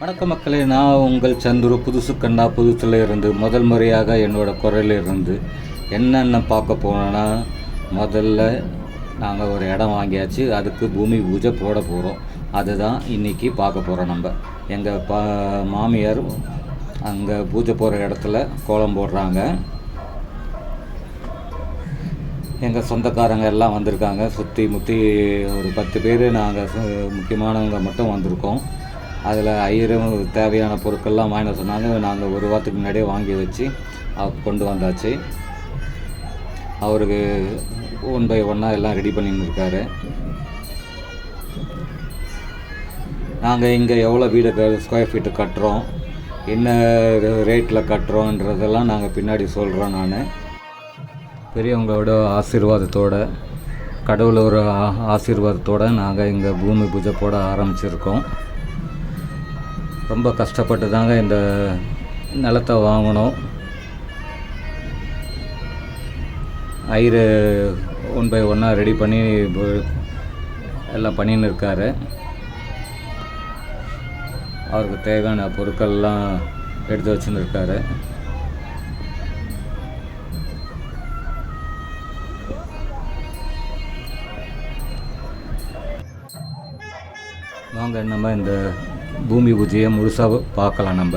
வணக்கம் மக்களே, நான் உங்கள் சந்துரு. புதுசு கண்ணா புதுசில் இருந்து முதல் முறையாக என்னோடய குரலிருந்து என்னென்ன பார்க்க போனோன்னா, முதல்ல நாங்கள் ஒரு இடம் வாங்கியாச்சு. அதுக்கு பூமி பூஜை போட போகிறோம். அதுதான் இன்றைக்கி பார்க்க போகிறோம். நம்ம எங்கள் மாமியார் அங்கே பூஜை போகிற இடத்துல கோலம் போடுறாங்க. எங்கள் சொந்தக்காரங்க எல்லாம் வந்திருக்காங்க. சுற்றி முற்றி ஒரு 10 பேர் நாங்கள் முக்கியமானவங்க மட்டும் வந்திருக்கோம். அதில் ஐயரும் தேவையான பொருட்கள்லாம் வாங்கின சொன்னாங்க. நாங்கள் ஒரு வாரத்துக்கு முன்னாடியே வாங்கி வச்சு கொண்டு வந்தாச்சு. அவருக்கு 1 by 1 எல்லாம் ரெடி பண்ணின்னு இருக்காரு. நாங்கள் இங்கே எவ்வளோ வீடு ஸ்கொயர் ஃபீட்டு கட்டுறோம், என்ன ரேட்டில் கட்டுறோன்றதெல்லாம் நாங்கள் பின்னாடி சொல்கிறோம். நான் பெரியவங்களோட ஆசீர்வாதத்தோடு, கடவுளோட ஆசீர்வாதத்தோடு நாங்கள் இங்கே பூமி பூஜை போட ஆரம்பிச்சிருக்கோம். ரொம்ப கஷ்டப்பட்டு தாங்க இந்த நிலத்தை வாங்கினோம். ஐயர் 1 by 1 ரெடி பண்ணி எல்லாம் பண்ணின்னு இருக்கார். அவருக்கு தேவையான பொருட்கள்லாம் எடுத்து வச்சுன்னு இருக்கார். வாங்க நம்ம இந்த பூமி பூஜையை முழுசாக பார்க்கலாம். நம்ம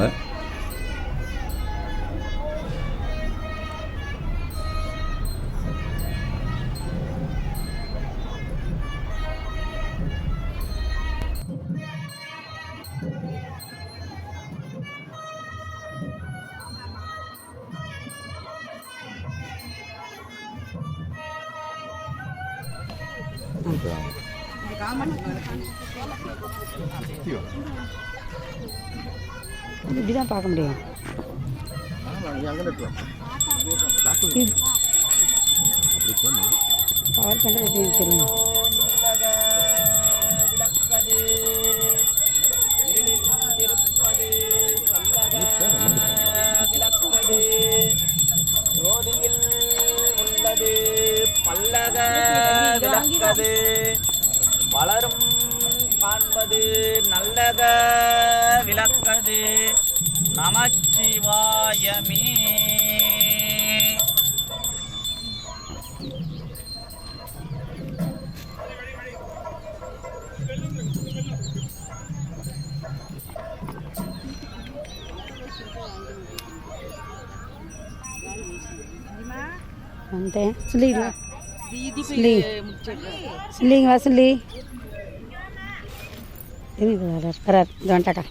இப்படி தான் பார்க்க முடியும். பவர் பண்ணுறது எப்படி தெரியும்? உள்ளது பல்லக விளக்கது வளரும் காண்பது நல்லத விளக்கது நமச்சிவாயமே. வந்தேன் சொல்லிடுவா. சொல்லிங்க வா சொல்லி வரார் வந்துட்டாக்கா.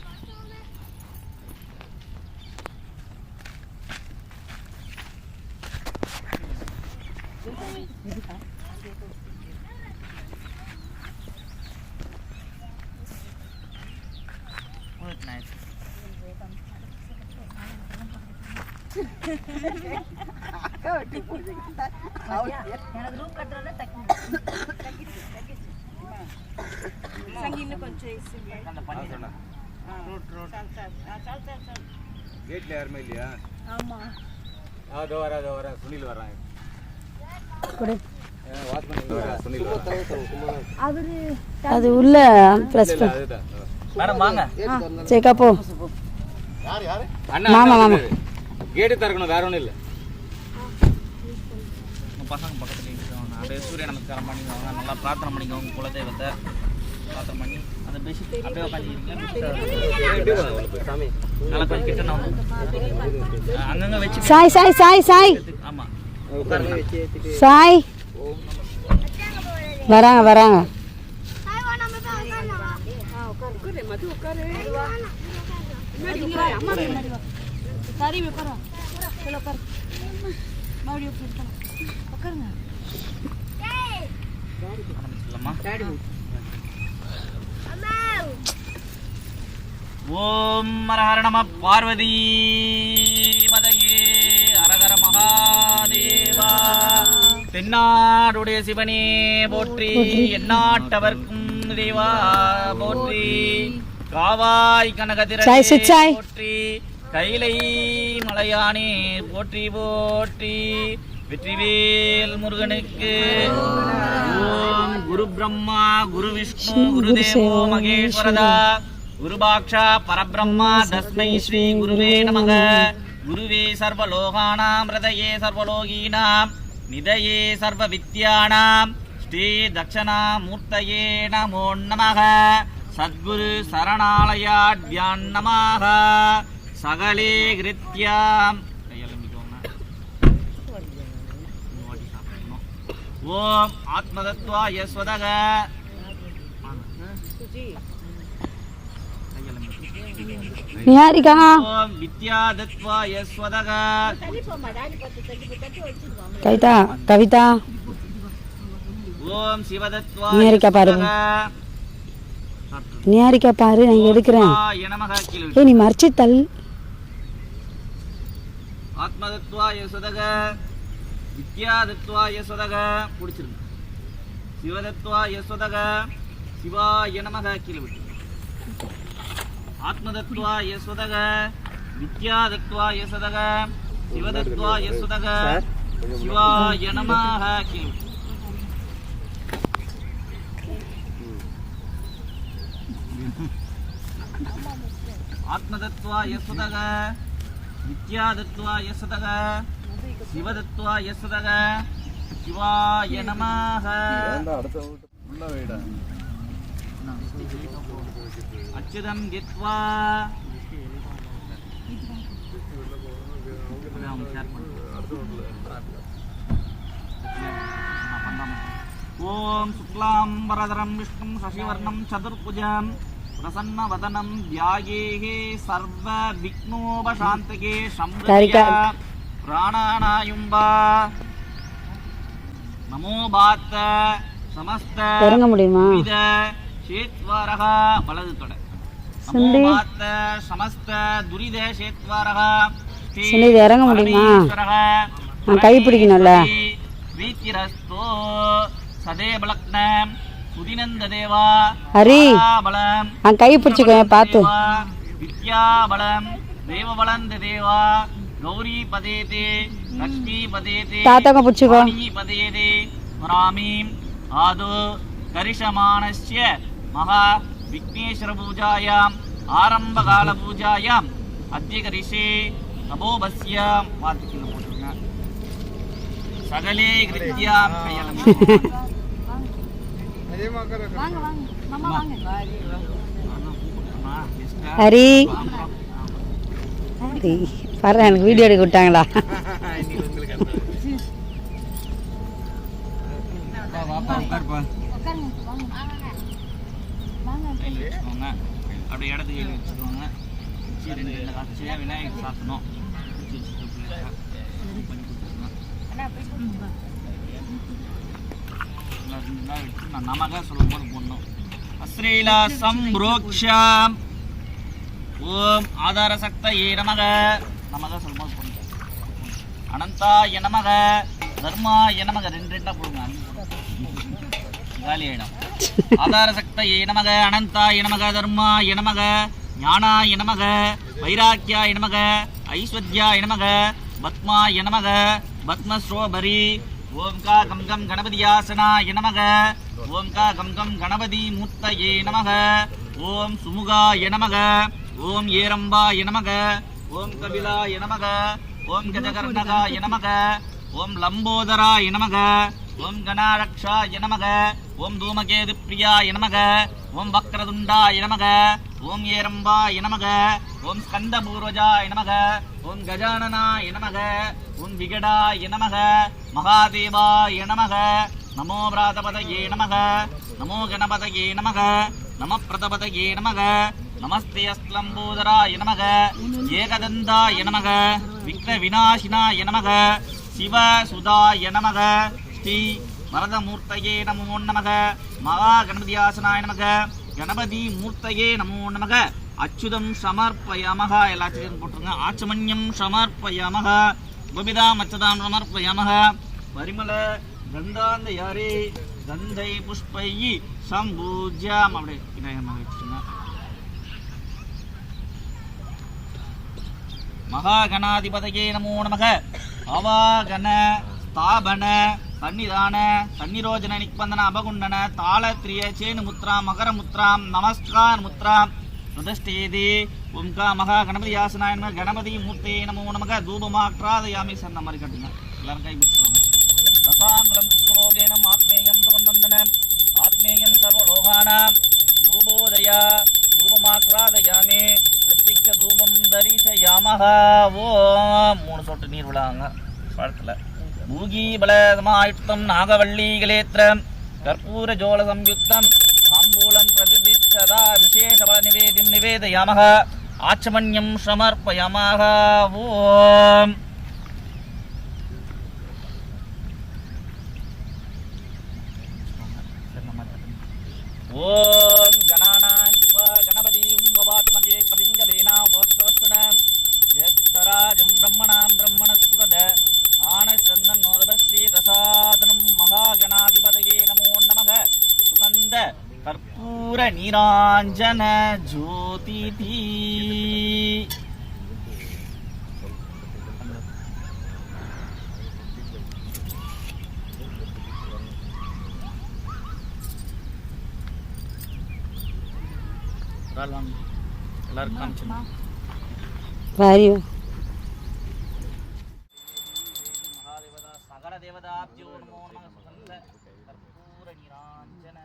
கேட்டில் யாருமே இல்லையா? அதோ வர சுனில் வர்றாங்க. அது உள்ள ப்ரெஸ் சரிக்கா போ. மாமா மாமா கேட்டு திறக்கணும், வேற ஒன்றும் இல்லை. பசங்க பக்கத்துல அப்படியே சூரிய நமஸ்காரம் பண்ணிக்கோங்க. நல்லா பிரார்த்தனை பண்ணிக்கோங்க. குலதெய்வத்தை பிரார்த்தனை பண்ணி அந்த பெட்ஷீட் அப்படியே உட்காந்துருக்கீங்க. நல்லா கொஞ்சம் கிட்ட அங்கங்க வச்சு சாய் சாய் சாய் சாய். ஆமா சாய் வராங்க வராங்க. ஓம் ஹர நம பார்வதி மதையே அரகர மகாதேவா. தென்னாடுடைய சிவனே போற்றி, எந்நாட்டவர்க்கும் தேவா போற்றி. காவாய் கனகதிரனே போற்றி, கைலை மலையானே போற்றி போற்றி. வெற்றிவேல் முருகனுக்கு. ஓம் குரு பிரம்மா குரு விஷ்ணு குரு தேவோ மகேஸ்வரதா. குருபாக்ஷா பரபிரம்மா தஸ்மை ஸ்ரீ குருவே நமக. குருவே சர்வலோகானாம் ஹ்ருதயே சர்வலோகீனாம் நிதயே சர்வ வித்யானாம் ஸ்ரீ தட்சணாமூர்த்தயே நமோ நமக. சத்குரு சரணாலயாத்யான் நமக. சகலே கிருத்யாம் ஓம் ஆத்மதத்வாய ஸ்வதக. நியாரிகா ஓம் வித்யாதத்வாய ஸ்வதக. கவிதா கவிதா ஓம் சிவதத்வாய நியாரிகா பாரு. ஸ்வதக. நியாரிகா பாரு, நான் எடுக்கிறேன். சிவாய நமக. கீழே ஏய், நீ மறைச்சு தள். ஆத்மதத்வாய ஸ்வதக. வித்யாதத்வாய ஸ்வதக. பிடிச்சிருங்க. சிவதத்வாய ஸ்வதக. சிவாய நமக. கீழே விட்டு. ஆத்மதத்வாய ஸ்வதக. வித்யாதத்வாய ஸ்வதக. சிவதத்வாய ஸ்வதக. சிவாய நமக. கீழே விட்டு. ஆத்மதத்வாய ஸ்வதக. வித்யாதத்வாய ஸ்வதக. சிவதத்வாய ஸ்வதக. சிவாய நமக. அச்சுதம் கித்வா ஓம் சுக்லாம் வரதரம் விஷ்ணும் சசிவர்ணம் சதுர்புஜம் பிரசன்னவதனம் தியாயேஹே சர்வ விக்னோபசாந்தகே சம்ருத்யா பிராணாநாயும்பா. நமோ பாத்த சமஸ்த இறங்க முடியுமா? வித சேத்வாரக. வலது தொட. நமோ பாத்த சமஸ்த துரித சேத்வாரக. சொல்லி இறங்க முடியுமா? நான் கை பிடிக்கணும்ல. வீத்திரஸ்தோ சதேபலக்னம் சுதினந்த தேவா. ஹரி பலம் நான் கை பிடிச்சிக்கோ பார்த்து. வித்யா பலம் தேவபலந்த தேவா. கௌரி பதேதே லக்ஷ்மி பதேதே தாத்தாக்க பிடிச்சிக்கோ. வாணி பதேதே ஸ்மராமி ஆதோ கரிஷமானஸ்ய மகா விக்னேஸ்வர பூஜாயாம் ஆரம்பகால பூஜாயாம் அத்ய கரிஷே தபோபஸ்யாம். வார்த்தைக்கு போட்டுருங்க. சகலே கிருத்யாம் கையலம். ஹரி பாரு, எனக்கு வீடியோ எடுக்க விட்டாங்களா? அப்படி இடத்துக்கு வச்சுக்கோங்க. ரெண்டு காட்சி விநாயகர் சாத்தணும். நான் நமக சொல்லும் போது போடணும். அஸ்ரீலா சம்ரோக்ஷாம். ஓம் ஆதார சக்தயே நமக. நமக சொல்லும் போது போடணும். அனந்தாய நமக. தர்மாய நமக. ரெண்டு ரெண்டா போடுங்க. காலி ஆயிடும். ஆதார சக்தயே நமக. அனந்தாய நமக. தர்மாய நமக. ஞானாய நமக. வைராக்கியாய நமக. ஐஸ்வர்யாய நமக. பத்மாய நமக. பத்மஸ்ரோபரி. ஓம்கா கம் கம் கணபதியாசனாய நமக. ஓம்கா கம் கம் கணபதி மூர்த்தயே நமக. ஓம் சுமுகாய நமக. ஓம் ஏரம்பாய நமக. ஓம் கபிலாய நமக. ஓம் கஜகர்ணகாய நமக. ஓம் லம்போதராய நமக. ஓம் கணாரக்ஷாய நமக. ஓம் தூமகேது பிரியாய நமக. ஓம் வக்ரதுண்டாய நமக. ஓம் ஏரம்பாய நமக. ஓம் ஸ்கந்தபூர்வஜாய நமக. ஓம் கஜானனாய நமக. ஓம் விகடாய நமக. மகாதேவாய நமக. நமோ பிராதபதயே நமக. நமோ கணபதயே நமக. நம பிரதபதயே நமக. நமஸ்தே அஸ்லம்போதராய நமக. ஏகதந்தாய நமக. விக்ன விநாசினாய நமக. சிவ சுதாய நமக. ஸ்ரீ வரதமூர்த்தயே நமோ நமக. மகா கணபதியாசனாய நமக. கணபதி மூர்த்தயே நமோ நமக. அச்சுதம் சமர்ப்பயமக. எல்லாத்தையும் போட்டுருங்க. ஆச்சமன்யம் சமர்ப்பயமக. கோபிதாம் அச்சதாம் சமர்ப்பயமக. பரிமள கந்தாந்த யாரே கந்தை புஷ்பை சம்பூஜ்யாம். அப்படியே விநாயகமாக வச்சுருங்க. மகாகணாதிபதையே நமோ நமக. அவாகன ஸ்தாபன சன்னிதான சன்னிரோஜன நிக்பந்தன அபகுண்டன தாளத்ரிய சேனு முத்ராம் மகர முத்ராம் நமஸ்கார் முத்ராம் ருதஷ்டேதி ஓம்கா மகா கணபதி ஆசனாய கணபதி மூர்த்தே நமோ நமக தூபமாற்றாதயாமி சார் இந்த மாதிரி கட்டுங்க எல்லாரும் கை பிடிச்சுக்கோங்க ரசாங்குலம் குஸ்துலோகேனம் ஆத்மேயம் சுகந்தந்தனம் ஆத்மேயம் சர்வலோகானாம் தூபோதயா தூபமாற்றாதயாமி ரித்திக்ஷ தூபம் தரிசயாமஹ ஓம் 3 சொட்டு நீர் விழாங்க பழத்தில் பூகி பலதமாயுக்தம் நாகவள்ளி கலேத்திரம் கற்பூர ஜோல சம்யுக்தம் தாம்பூலம் பிரதிஷ்டதா விசேஷ பல நிவேதிம் நிவேதயாமஹ ஆச்சமன்யம் சமர்ப்பயாமஹ ஓம் ஓம் கணானான் கணபதியும் வவாத்மஜே கவிங்கவேனா வஸ்வஸ்வனம் ஜேஷ்டராஜம் பிரம்மணாம் பிரம்மணஸ்வத ஆனசன்னோதபஸ்ரீதசாதனம் மகாகணாதிபதயே நமோ நமக சுகந்த கற்பூர நீராஞ்சன ஜோதிதி எல்லாரும் காமிச்சுமா பாரி மகாதேவதா சகல தேவதாப்ஜோ நமோ நமக சுகந்த கற்பூர நீராஞ்சன